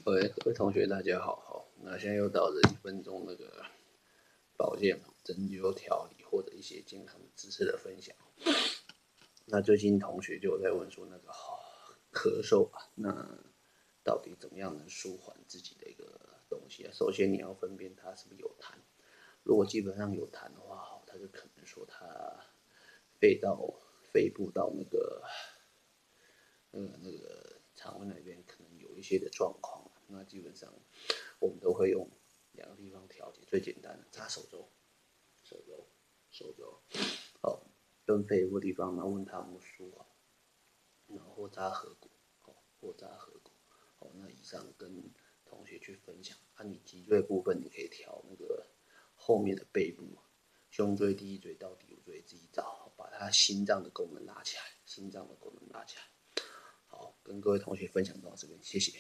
喂，各位同学，大家好。那现在又到了1分钟那个保健针灸调理或者一些健康知识的分享。那最近同学就有在问说，那个咳嗽啊，那到底怎么样能舒缓自己的一个东西啊？首先你要分辨它是不是有痰，如果基本上有痰的话，它就可能说它肺部到那个肠胃那边可能有一些的状况，那基本上我们都会用2个地方调节，最简单的扎手肘，跟肺部地方，然后问他有没有舒缓，然后或扎合谷，那以上跟同学去分享。你脊椎部分你可以调那个后面的背部，胸椎、第一椎到第5椎自己找，把它心脏的功能拉起来，好，跟各位同学分享到这边，谢谢。